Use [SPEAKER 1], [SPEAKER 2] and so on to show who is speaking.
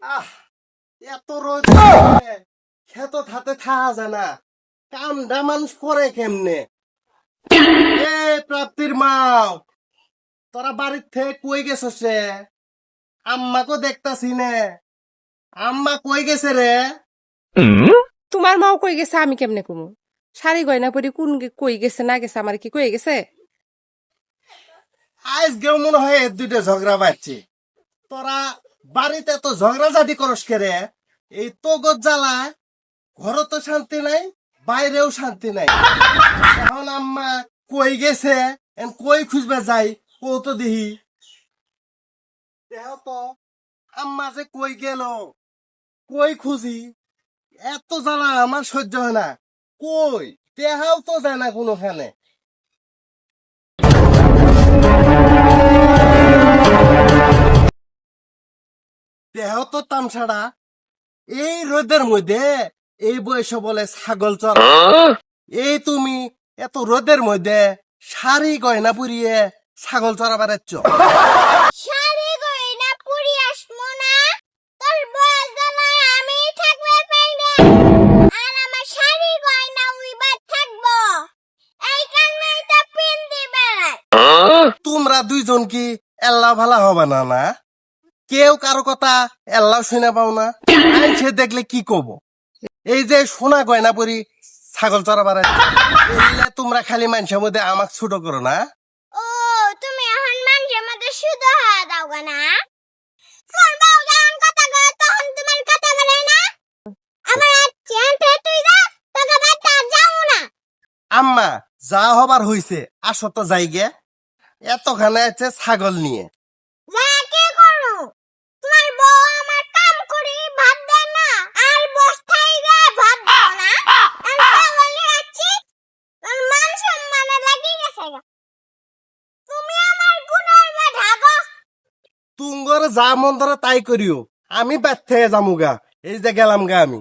[SPEAKER 1] আহ এত রোদ খেত হাতে থাকা যায় না, কামটা মানুষ করে কেমনে? এ প্রাপ্তির মাও, তোরা বাড়ির থেকে কই গেছস রে? আম্মাকে দেখতাছি নে, আম্মা কই গেছে রে?
[SPEAKER 2] তোমার মাও কই গেছে আমি কেমনে কমু? শাড়ি গয়না পরি কোন কই গেছে না গেছে আমার কি কই গেছে?
[SPEAKER 1] আজকেও মনে হয় এর দুইটা ঝগড়া বাড়ছে। তোরা বাড়িতে তো ঝগড়াঝাটি করস কে রে? এই তো জ্বালা, ঘরে তো শান্তি নাই, বাইরেও শান্তি নাই। এখন আম্মা কই গেছে, কই খুঁজবে যাই ও তো দেখি। দেহ তো আম্মা যে কই গেল, কই খুঁজি, এত জ্বালা আমার সহ্য হয় না। কই দেহাও তো যায় না কোনোখানে। দেহ তো তামছাড়া, এই রোদের মধ্যে এই বয়সে বলে ছাগল চড়া। এই তুমি এত রোদের মধ্যে শাড়ি গয়না পরিয়ে ছাগল চড়া বেড়াচ্ছ?
[SPEAKER 3] শাড়ি গয়না পরি আসমু না, তোর বয়স জ্বালায় আমি থাকবে পাইরে, আর আমার শাড়ি গয়না উইবার থাকবো, এই কারণেই তো পিন দিবে।
[SPEAKER 1] তোমরা দুইজন কি এল্লা ভালা হবে না? না কেউ কারো কথা এল্লাও শুনে পাও না? সে দেখলে কি কব? এই যে সোনা গয়না পরি ছাগল চড়া বেড়াচ্ছ, তোমরা খালি মানুষের মধ্যে আমাকে ছোট করো না?
[SPEAKER 3] ও তুমি এখন মানুষের মধ্যে শুদ্ধ হয়ে দাও গো না? তোর বউ যখন কথা কয় তখন তোমার কথা বলে না? আমার চেনতে তুই যা, তোকে বাচ্চা যাও না।
[SPEAKER 1] আম্মা যা হবার হইছে, আসো তো যাই গে। এতখানে আছে ছাগল নিয়ে।
[SPEAKER 3] যা কি করো? তোমার বউ আমার কাম করি ভাত দেয় না, আর বস্তায় রে ভাত দাও না। আমি ছাগলে আছি, আর মান সম্মানে লাগি গেছে গা। তুমি আমার গুণের মেধা গো।
[SPEAKER 1] তুঙ্গর যা মন ধরে তাই করিও, আমি বাদ থেকে যামুগা। এই যে গেলাম গা আমি।